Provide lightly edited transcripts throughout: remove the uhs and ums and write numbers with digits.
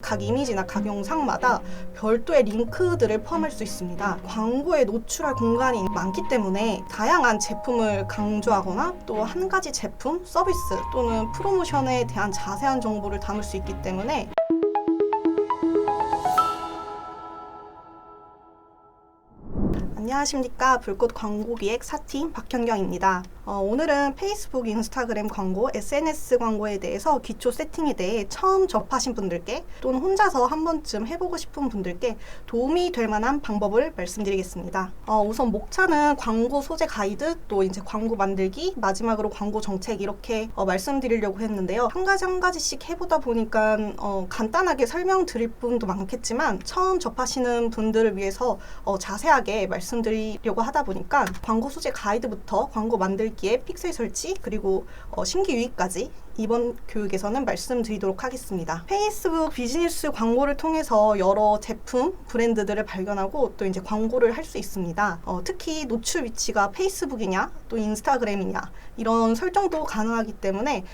각 이미지나 각 영상마다 별도의 링크들을 포함할 수 있습니다. 광고에 노출할 공간이 많기 때문에 다양한 제품을 강조하거나 또 한 가지 제품, 서비스 또는 프로모션에 대한 자세한 정보를 담을 수 있기 때문에 안녕하십니까. 불꽃 광고기획 4팀 박현경입니다. 오늘은 페이스북, 인스타그램 광고, SNS 광고에 대해서 기초 세팅에 대해 처음 접하신 분들께 또는 혼자서 한 번쯤 해보고 싶은 분들께 도움이 될 만한 방법을 말씀드리겠습니다. 우선 목차는 광고 소재 가이드, 또 이제 광고 만들기, 마지막으로 광고 정책 이렇게 말씀드리려고 했는데요. 한 가지씩 해보다 보니까 간단하게 설명드릴 부분도 많겠지만 처음 접하시는 분들을 위해서 자세하게 말씀드리려고 하다 보니까 광고 소재 가이드부터 광고 만들기의 픽셀 설치 그리고 신규 유입까지 이번 교육에서는 말씀드리도록 하겠습니다. 페이스북 비즈니스 광고를 통해서 여러 제품, 브랜드들을 발견하고 또 이제 광고를 할 수 있습니다. 특히 노출 위치가 페이스북이냐 또 인스타그램이냐 이런 설정도 가능하기 때문에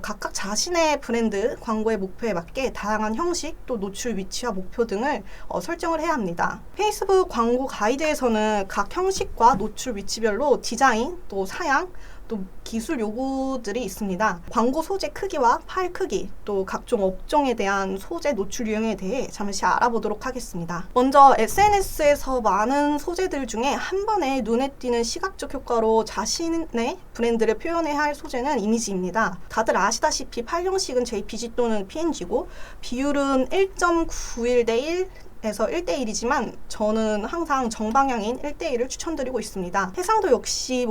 각각 자신의 브랜드 광고의 목표에 맞게 다양한 형식 또 노출 위치와 목표 등을 설정을 해야 합니다. 페이스북 광고 가이드에서는 각 형식과 노출 위치별로 디자인 또 사양 또 기술 요구들이 있습니다. 광고 소재 크기와 파일 크기 또 각종 업종에 대한 소재 노출 유형에 대해 잠시 알아보도록 하겠습니다. 먼저 SNS에서 많은 소재들 중에 한 번에 눈에 띄는 시각적 효과로 자신의 브랜드를 표현해야 할 소재는 이미지입니다. 다들 아시다시피 파일 형식은 JPG 또는 PNG고 비율은 1.91 대 1 에서 1대1이지만 저는 항상 정방향인 1대1을 추천드리고 있습니다. 해상도 역시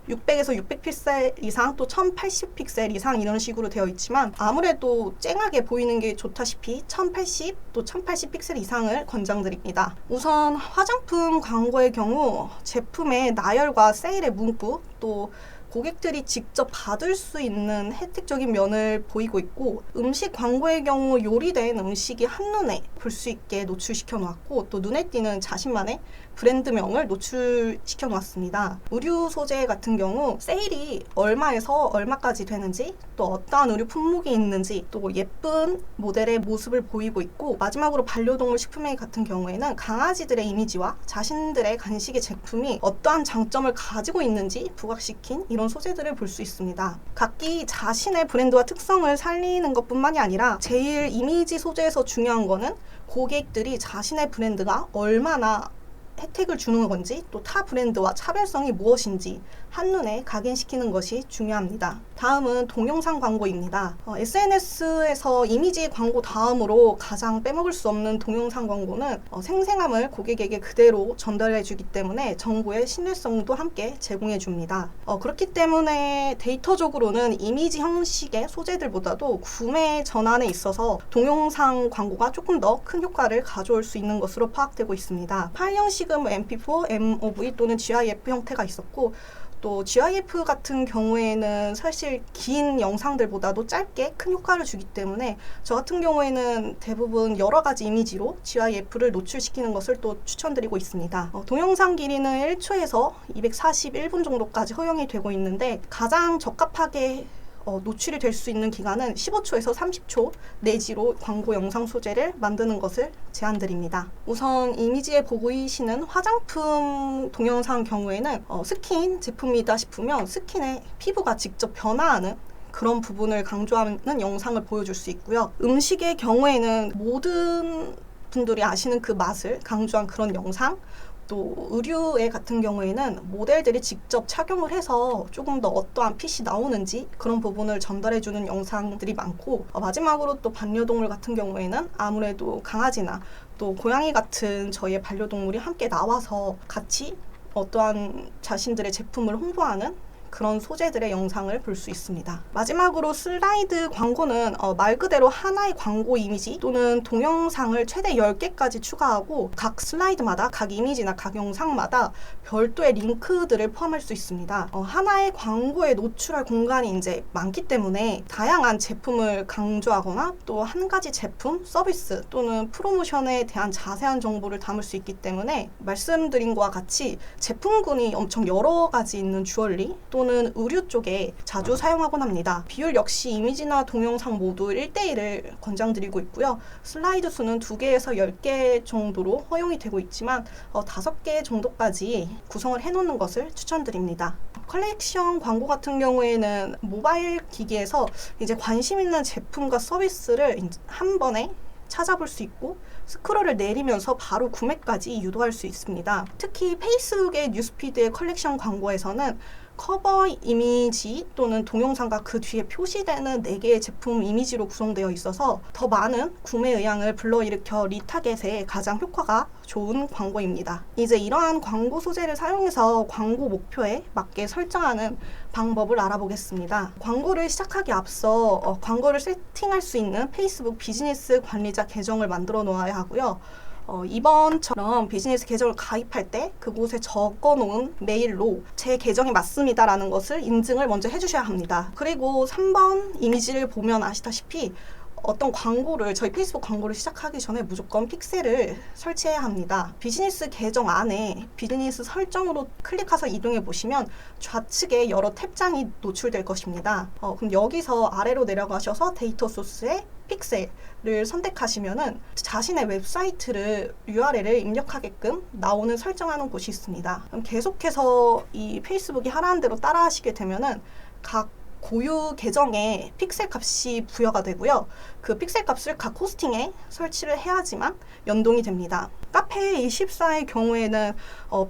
600에서 600픽셀 이상 또 1080픽셀 이상 이런 식으로 되어 있지만 아무래도 쨍하게 보이는 게 좋다시피 1080 또 1080픽셀 이상을 권장드립니다. 우선 화장품 광고의 경우 제품의 나열과 세일의 문구 또 고객들이 직접 받을 수 있는 혜택적인 면을 보이고 있고 음식 광고의 경우 요리된 음식이 한눈에 볼 수 있게 노출시켜 놓았고 또 눈에 띄는 자신만의 브랜드명을 노출시켜 놓았습니다. 의류 소재 같은 경우 세일이 얼마에서 얼마까지 되는지 또 어떠한 의류 품목이 있는지 또 예쁜 모델의 모습을 보이고 있고 마지막으로 반려동물 식품의 같은 경우에는 강아지들의 이미지와 자신들의 간식의 제품이 어떠한 장점을 가지고 있는지 부각시킨 이런 소재들을 볼 수 있습니다. 각기 자신의 브랜드와 특성을 살리는 것뿐만이 아니라 제일 이미지 소재에서 중요한 거는 고객들이 자신의 브랜드가 얼마나 혜택을 주는 건지 또 타 브랜드와 차별성이 무엇인지 한눈에 각인시키는 것이 중요합니다. 다음은 동영상 광고입니다. SNS에서 이미지 광고 다음으로 가장 빼먹을 수 없는 동영상 광고는 생생함을 고객에게 그대로 전달해 주기 때문에 정보의 신뢰성도 함께 제공해 줍니다. 그렇기 때문에 데이터적으로는 이미지 형식의 소재들보다도 구매 전환에 있어서 동영상 광고가 조금 더 큰 효과를 가져올 수 있는 것으로 파악되고 있습니다. 파일 형식은 MP4, MOV 또는 GIF 형태가 있었고 또 GIF 같은 경우에는 사실 긴 영상들보다도 짧게 큰 효과를 주기 때문에 저 같은 경우에는 대부분 여러 가지 이미지로 GIF를 노출시키는 것을 또 추천드리고 있습니다. 동영상 길이는 1초에서 241분 정도까지 허용이 되고 있는데 가장 적합하게 노출이 될 수 있는 기간은 15초에서 30초 내지로 광고 영상 소재를 만드는 것을 제안드립니다. 우선 이미지에 보이시는 화장품 동영상 경우에는 스킨 제품이다 싶으면 스킨의 피부가 직접 변화하는 그런 부분을 강조하는 영상을 보여줄 수 있고요. 음식의 경우에는 모든 분들이 아시는 그 맛을 강조한 그런 영상 또 의류의 같은 경우에는 모델들이 직접 착용을 해서 조금 더 어떠한 핏이 나오는지 그런 부분을 전달해주는 영상들이 많고 마지막으로 또 반려동물 같은 경우에는 아무래도 강아지나 또 고양이 같은 저희의 반려동물이 함께 나와서 같이 어떠한 자신들의 제품을 홍보하는 그런 소재들의 영상을 볼 수 있습니다. 마지막으로 슬라이드 광고는 말 그대로 하나의 광고 이미지 또는 동영상을 최대 10개까지 추가하고 각 슬라이드마다 각 이미지나 각 영상마다 별도의 링크들을 포함할 수 있습니다. 하나의 광고에 노출할 공간이 이제 많기 때문에 다양한 제품을 강조하거나 또 한 가지 제품, 서비스 또는 프로모션에 대한 자세한 정보를 담을 수 있기 때문에 말씀드린 것과 같이 제품군이 엄청 여러 가지 있는 주얼리 또 또는 의류 쪽에 자주 사용하곤 합니다. 비율 역시 이미지나 동영상 모두 1:1을 권장드리고 있고요. 슬라이드 수는 2개에서 10개 정도로 허용이 되고 있지만 5개 정도까지 구성을 해놓는 것을 추천드립니다. 컬렉션 광고 같은 경우에는 모바일 기기에서 이제 관심 있는 제품과 서비스를 한 번에 찾아볼 수 있고 스크롤을 내리면서 바로 구매까지 유도할 수 있습니다. 특히 페이스북의 뉴스피드의 컬렉션 광고에서는 커버 이미지 또는 동영상과 그 뒤에 표시되는 4개의 제품 이미지로 구성되어 있어서 더 많은 구매 의향을 불러일으켜 리타겟에 가장 효과가 좋은 광고입니다. 이제 이러한 광고 소재를 사용해서 광고 목표에 맞게 설정하는 방법을 알아보겠습니다. 광고를 시작하기 앞서 광고를 세팅할 수 있는 페이스북 비즈니스 관리자 계정을 만들어 놓아야 하고요. 2번처럼 비즈니스 계정을 가입할 때 그곳에 적어놓은 메일로 제 계정이 맞습니다 라는 것을 인증을 먼저 해주셔야 합니다. 그리고 3번 이미지를 보면 아시다시피 어떤 광고를, 저희 페이스북 광고를 시작하기 전에 무조건 픽셀을 설치해야 합니다. 비즈니스 계정 안에 비즈니스 설정으로 클릭해서 이동해 보시면 좌측에 여러 탭장이 노출될 것입니다. 그럼 여기서 아래로 내려가셔서 데이터 소스에 픽셀을 선택하시면은 자신의 웹사이트를 URL을 입력하게끔 나오는 설정하는 곳이 있습니다. 그럼 계속해서 이 페이스북이 하라는 대로 따라 하시게 되면은 각 고유 계정에 픽셀 값이 부여가 되고요. 그 픽셀 값을 각 호스팅에 설치를 해야지만 연동이 됩니다. 카페24의 경우에는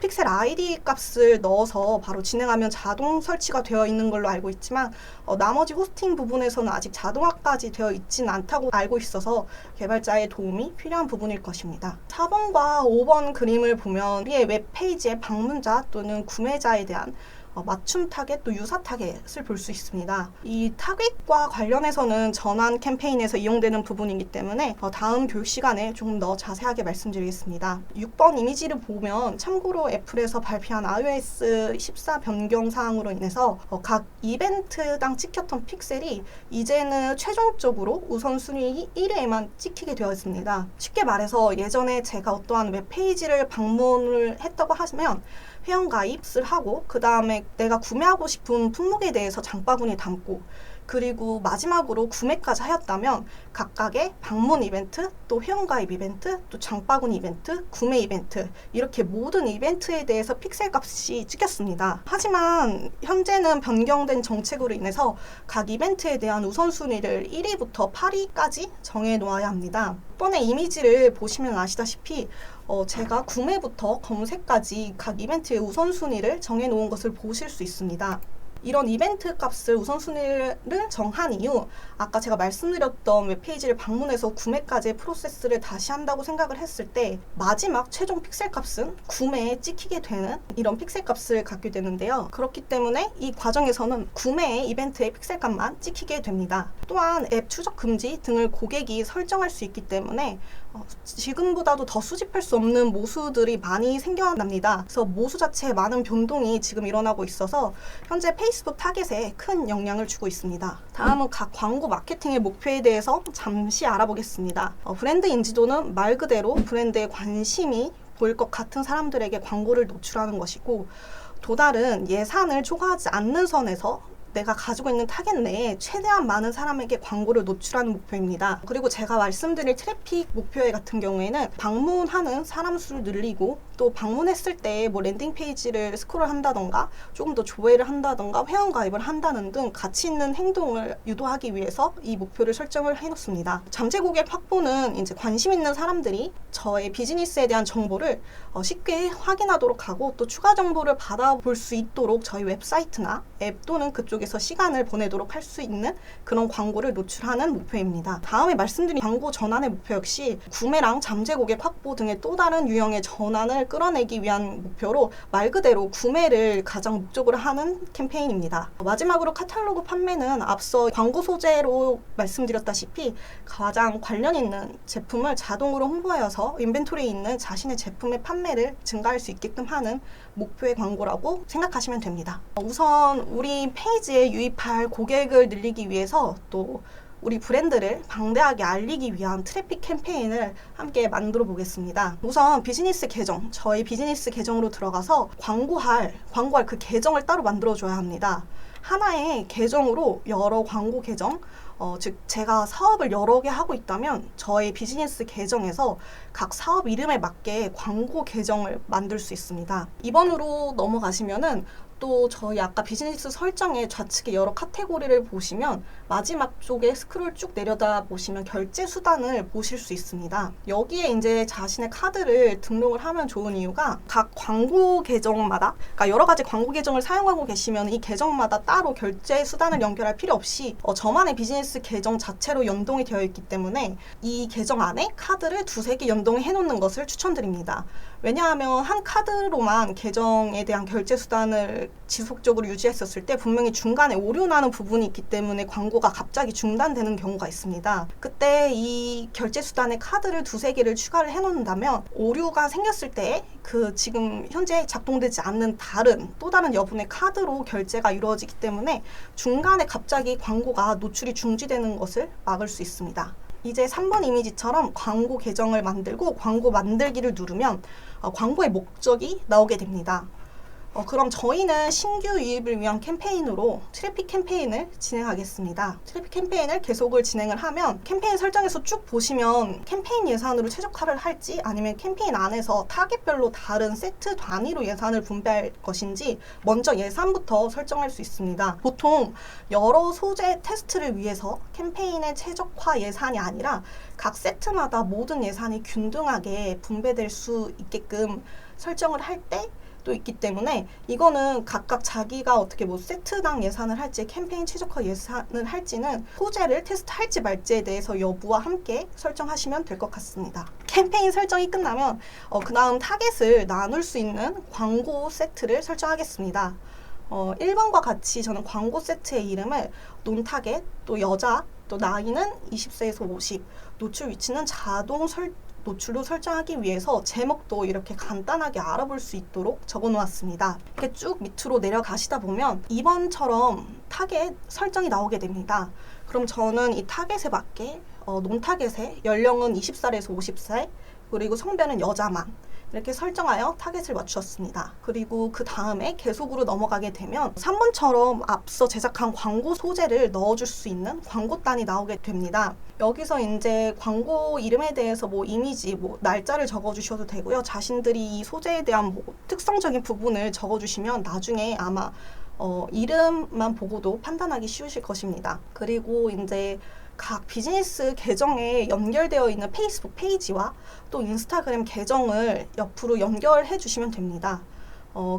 픽셀 ID 값을 넣어서 바로 진행하면 자동 설치가 되어 있는 걸로 알고 있지만 나머지 호스팅 부분에서는 아직 자동화까지 되어 있진 않다고 알고 있어서 개발자의 도움이 필요한 부분일 것입니다. 4번과 5번 그림을 보면 우리의 웹페이지의 방문자 또는 구매자에 대한 맞춤 타겟 또 유사 타겟을 볼 수 있습니다. 이 타겟과 관련해서는 전환 캠페인에서 이용되는 부분이기 때문에 다음 교육 시간에 조금 더 자세하게 말씀드리겠습니다. 6번 이미지를 보면 참고로 애플에서 발표한 iOS 14 변경 사항으로 인해서 각 이벤트당 찍혔던 픽셀이 이제는 최종적으로 우선순위 1회에만 찍히게 되었습니다. 쉽게 말해서 예전에 제가 어떠한 웹페이지를 방문을 했다고 하시면 회원가입을 하고 그 다음에 내가 구매하고 싶은 품목에 대해서 장바구니 담고 그리고 마지막으로 구매까지 하였다면 각각의 방문 이벤트, 또 회원가입 이벤트, 또 장바구니 이벤트, 구매 이벤트 이렇게 모든 이벤트에 대해서 픽셀 값이 찍혔습니다. 하지만 현재는 변경된 정책으로 인해서 각 이벤트에 대한 우선순위를 1위부터 8위까지 정해 놓아야 합니다. 이번에 이미지를 보시면 아시다시피 제가 구매부터 검색까지 각 이벤트의 우선순위를 정해 놓은 것을 보실 수 있습니다. 이런 이벤트 값을 우선순위를 정한 이유, 아까 제가 말씀드렸던 웹페이지를 방문해서 구매까지의 프로세스를 다시 한다고 생각을 했을 때 마지막 최종 픽셀 값은 구매에 찍히게 되는 이런 픽셀 값을 갖게 되는데요. 그렇기 때문에 이 과정에서는 구매의 이벤트의 픽셀 값만 찍히게 됩니다. 또한 앱 추적 금지 등을 고객이 설정할 수 있기 때문에 지금보다도 더 수집할 수 없는 모수들이 많이 생겨납니다. 그래서 모수 자체에 많은 변동이 지금 일어나고 있어서 현재 페이스북 타겟에 큰 영향을 주고 있습니다. 다음은 각 광고 마케팅의 목표에 대해서 잠시 알아보겠습니다. 브랜드 인지도는 말 그대로 브랜드에 관심이 보일 것 같은 사람들에게 광고를 노출하는 것이고 또 다른 예산을 초과하지 않는 선에서 내가 가지고 있는 타겟 내에 최대한 많은 사람에게 광고를 노출하는 목표입니다. 그리고 제가 말씀드릴 트래픽 목표에 같은 경우에는 방문하는 사람 수를 늘리고 또 방문했을 때 뭐 랜딩 페이지를 스크롤 한다던가 조금 더 조회를 한다던가 회원 가입을 한다는 등 가치 있는 행동을 유도하기 위해서 이 목표를 설정을 해놓습니다. 잠재 고객 확보는 이제 관심 있는 사람들이 저의 비즈니스에 대한 정보를 쉽게 확인하도록 하고 또 추가 정보를 받아볼 수 있도록 저희 웹사이트나 앱 또는 그쪽에서 시간을 보내도록 할 수 있는 그런 광고를 노출하는 목표입니다. 다음에 말씀드린 광고 전환의 목표 역시 구매랑 잠재 고객 확보 등의 또 다른 유형의 전환을 끌어내기 위한 목표로 말 그대로 구매를 가장 목적으로 하는 캠페인입니다. 마지막으로 카탈로그 판매는 앞서 광고 소재로 말씀드렸다시피 가장 관련 있는 제품을 자동으로 홍보하여서 인벤토리에 있는 자신의 제품의 판매를 증가할 수 있게끔 하는 목표의 광고라고 생각하시면 됩니다. 우선 우리 페이지에 유입할 고객을 늘리기 위해서 또 우리 브랜드를 방대하게 알리기 위한 트래픽 캠페인을 함께 만들어 보겠습니다. 우선 비즈니스 계정, 저희 비즈니스 계정으로 들어가서 광고할 그 계정을 따로 만들어 줘야 합니다. 하나의 계정으로 여러 광고 계정, 즉 제가 사업을 여러 개 하고 있다면 저의 비즈니스 계정에서 각 사업 이름에 맞게 광고 계정을 만들 수 있습니다. 2번으로 넘어가시면은 또 저희 아까 비즈니스 설정의 좌측에 여러 카테고리를 보시면 마지막 쪽에 스크롤 쭉 내려다 보시면 결제 수단을 보실 수 있습니다. 여기에 이제 자신의 카드를 등록을 하면 좋은 이유가 각 광고 계정마다, 그러니까 여러 가지 광고 계정을 사용하고 계시면 이 계정마다 따로 결제 수단을 연결할 필요 없이 저만의 비즈니스 계정 자체로 연동이 되어 있기 때문에 이 계정 안에 카드를 두세 개 연동해 놓는 것을 추천드립니다. 왜냐하면 한 카드로만 계정에 대한 결제 수단을 지속적으로 유지했었을 때 분명히 중간에 오류 나는 부분이 있기 때문에 광고가 갑자기 중단되는 경우가 있습니다. 그때 이 결제 수단에 카드를 두세 개를 추가를 해놓는다면 오류가 생겼을 때 그 지금 현재 작동되지 않는 또 다른 여분의 카드로 결제가 이루어지기 때문에 중간에 갑자기 광고가 노출이 중지되는 것을 막을 수 있습니다. 이제 3번 이미지처럼 광고 계정을 만들고 광고 만들기를 누르면 광고의 목적이 나오게 됩니다. 그럼 저희는 신규 유입을 위한 캠페인으로 트래픽 캠페인을 진행하겠습니다. 트래픽 캠페인을 계속을 진행을 하면 캠페인 설정에서 쭉 보시면 캠페인 예산으로 최적화를 할지 아니면 캠페인 안에서 타겟별로 다른 세트 단위로 예산을 분배할 것인지 먼저 예산부터 설정할 수 있습니다. 보통 여러 소재 테스트를 위해서 캠페인의 최적화 예산이 아니라 각 세트마다 모든 예산이 균등하게 분배될 수 있게끔 설정을 할 때 또 있기 때문에 이거는 각각 자기가 어떻게 세트당 예산을 할지 캠페인 최적화 예산을 할지는 소재를 테스트할지 말지에 대해서 여부와 함께 설정하시면 될 것 같습니다. 캠페인 설정이 끝나면 그 다음 타겟을 나눌 수 있는 광고 세트를 설정하겠습니다. 1번과 같이 저는 광고 세트의 이름을 논타겟, 또 여자, 또 나이는 20세에서 50, 노출 위치는 자동 노출로 설정하기 위해서 제목도 이렇게 간단하게 알아볼 수 있도록 적어 놓았습니다. 이렇게 쭉 밑으로 내려가시다 보면 2번처럼 타겟 설정이 나오게 됩니다. 그럼 저는 이 타겟에 맞게 논타겟의 연령은 20살에서 50살, 그리고 성별은 여자만 이렇게 설정하여 타겟을 맞추었습니다. 그리고 그 다음에 계속으로 넘어가게 되면 3번처럼 앞서 제작한 광고 소재를 넣어줄 수 있는 광고단이 나오게 됩니다. 여기서 이제 광고 이름에 대해서 이미지, 날짜를 적어주셔도 되고요. 자신들이 이 소재에 대한 특성적인 부분을 적어주시면 나중에 아마 이름만 보고도 판단하기 쉬우실 것입니다. 그리고 이제 각 비즈니스 계정에 연결되어 있는 페이스북 페이지와 또 인스타그램 계정을 옆으로 연결해 주시면 됩니다.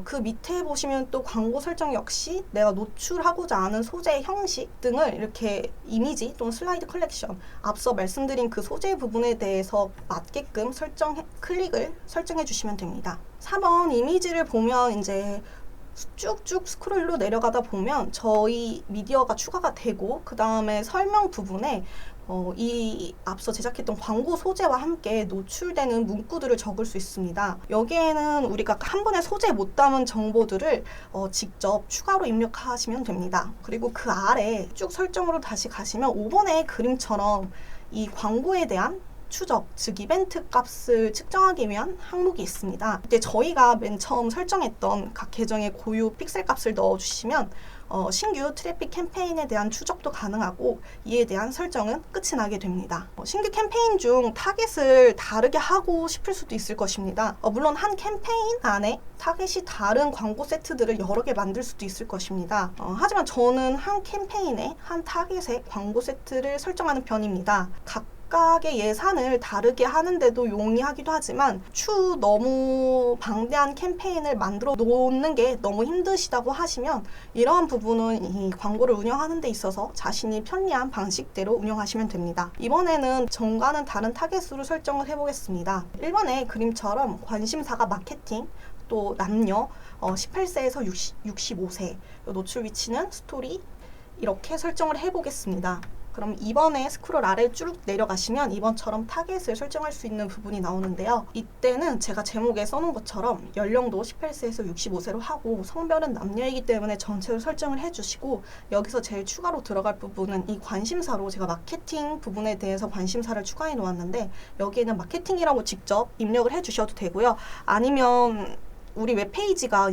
그 밑에 보시면 또 광고 설정 역시 내가 노출하고자 하는 소재의 형식 등을 이렇게 이미지 또는 슬라이드 컬렉션, 앞서 말씀드린 그 소재 부분에 대해서 맞게끔 클릭을 설정해 주시면 됩니다. 4번 이미지를 보면 이제 쭉쭉 스크롤로 내려가다 보면 저희 미디어가 추가가 되고 그 다음에 설명 부분에 이 앞서 제작했던 광고 소재와 함께 노출되는 문구들을 적을 수 있습니다. 여기에는 우리가 한 번에 소재에 못 담은 정보들을 직접 추가로 입력하시면 됩니다. 그리고 그 아래 쭉 설정으로 다시 가시면 5번의 그림처럼 이 광고에 대한 추적, 즉 이벤트 값을 측정하기 위한 항목이 있습니다. 이때 저희가 맨 처음 설정했던 각 계정의 고유 픽셀 값을 넣어주시면 신규 트래픽 캠페인에 대한 추적도 가능하고 이에 대한 설정은 끝이 나게 됩니다. 신규 캠페인 중 타겟을 다르게 하고 싶을 수도 있을 것입니다. 물론 한 캠페인 안에 타겟이 다른 광고 세트들을 여러 개 만들 수도 있을 것입니다. 하지만 저는 한 캠페인에 한 타겟의 광고 세트를 설정하는 편입니다. 각각의 예산을 다르게 하는데도 용이하기도 하지만 너무 방대한 캠페인을 만들어 놓는 게 너무 힘드시다고 하시면 이러한 부분은 이 광고를 운영하는 데 있어서 자신이 편리한 방식대로 운영하시면 됩니다. 이번에는 전과는 다른 타겟으로 설정을 해보겠습니다. 1번의 그림처럼 관심사가 마케팅, 또 남녀 18세에서 65세, 노출 위치는 스토리 이렇게 설정을 해보겠습니다. 그럼 2번에 스크롤 아래 쭉 내려가시면 2번처럼 타겟을 설정할 수 있는 부분이 나오는데요. 이때는 제가 제목에 써놓은 것처럼 연령도 18세에서 65세로 하고 성별은 남녀이기 때문에 전체로 설정을 해주시고, 여기서 제일 추가로 들어갈 부분은 이 관심사로 제가 마케팅 부분에 대해서 관심사를 추가해 놓았는데, 여기에는 마케팅이라고 직접 입력을 해주셔도 되고요. 아니면 우리 웹페이지가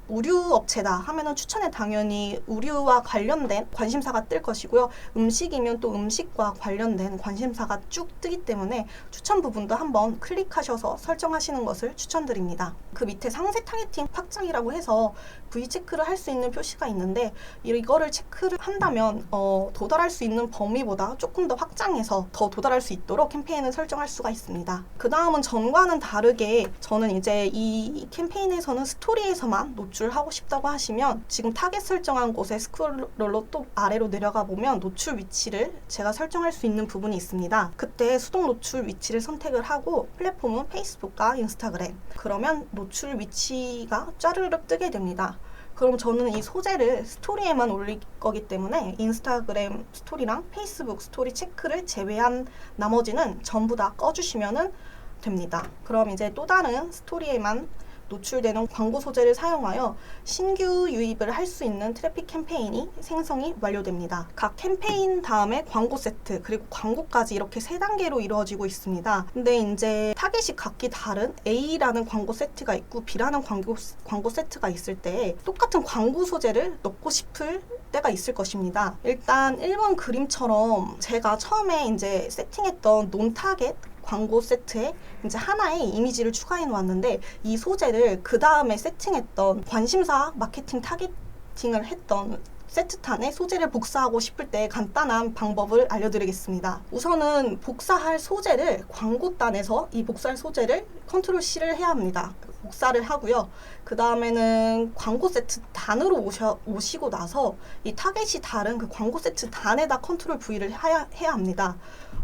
의류업체다 하면은 추천에 당연히 의류와 관련된 관심사가 뜰 것이고요. 음식이면 또 음식과 관련된 관심사가 쭉 뜨기 때문에 추천 부분도 한번 클릭하셔서 설정하시는 것을 추천드립니다. 그 밑에 상세 타겟팅 확장이라고 해서 V체크를 할 수 있는 표시가 있는데, 이거를 체크를 한다면 도달할 수 있는 범위보다 조금 더 확장해서 더 도달할 수 있도록 캠페인을 설정할 수가 있습니다. 그 다음은 전과는 다르게 저는 이제 이 캠페인에서는 스토리에서만 노출하고 싶다고 하시면, 지금 타겟 설정한 곳에 스크롤러 또 아래로 내려가 보면 노출 위치를 제가 설정할 수 있는 부분이 있습니다. 그때 수동 노출 위치를 선택을 하고 플랫폼은 페이스북과 인스타그램, 그러면 노출 위치가 짜르륵 뜨게 됩니다. 그럼 저는 이 소재를 스토리에만 올릴 거기 때문에 인스타그램 스토리랑 페이스북 스토리 체크를 제외한 나머지는 전부 다 꺼주시면 됩니다. 그럼 이제 또 다른 스토리에만 노출되는 광고 소재를 사용하여 신규 유입을 할 수 있는 트래픽 캠페인이 생성이 완료됩니다. 각 캠페인 다음에 광고 세트, 그리고 광고까지 이렇게 3단계로 이루어지고 있습니다. 근데 이제 타겟이 각기 다른 A라는 광고 세트가 있고 B라는 광고 세트가 있을 때 똑같은 광고 소재를 넣고 싶을 때가 있을 것입니다. 일단 1번 그림처럼 제가 처음에 이제 세팅했던 논타겟 광고 세트에 이제 하나의 이미지를 추가해 놓았는데, 이 소재를 그 다음에 세팅했던 관심사 마케팅 타겟팅을 했던 세트탄에 소재를 복사하고 싶을 때 간단한 방법을 알려드리겠습니다. 우선은 복사할 소재를 광고단에서 이 복사할 소재를 컨트롤 C를 해야 합니다. 복사를 하고요. 그 다음에는 광고 세트 단으로 오시고 나서 이 타겟이 다른 그 광고 세트 단에다 컨트롤 V를 해야 합니다.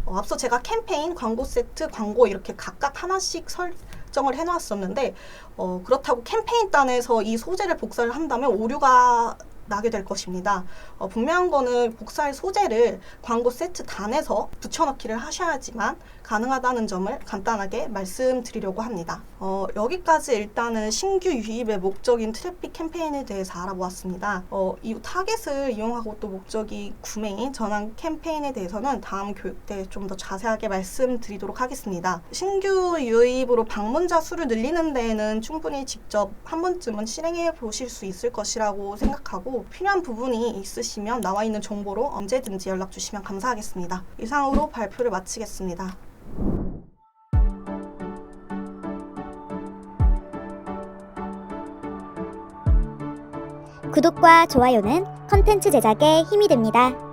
앞서 제가 캠페인, 광고 세트, 광고 이렇게 각각 하나씩 설정을 해놨었는데, 그렇다고 캠페인 단에서 이 소재를 복사를 한다면 오류가 나게 될 것입니다. 분명한 거는 복사할 소재를 광고 세트 단에서 붙여넣기를 하셔야지만 가능하다는 점을 간단하게 말씀드리려고 합니다. 여기까지 일단은 신규 유입의 목적인 트래픽 캠페인에 대해서 알아보았습니다. 이 타겟을 이용하고 또 목적이 구매인 전환 캠페인에 대해서는 다음 교육 때 좀 더 자세하게 말씀드리도록 하겠습니다. 신규 유입으로 방문자 수를 늘리는 데에는 충분히 직접 한 번쯤은 실행해 보실 수 있을 것이라고 생각하고, 필요한 부분이 있으시면 나와 있는 정보로 언제든지 연락 주시면 감사하겠습니다. 이상으로 발표를 마치겠습니다. 구독과 좋아요는 컨텐츠 제작에 힘이 됩니다.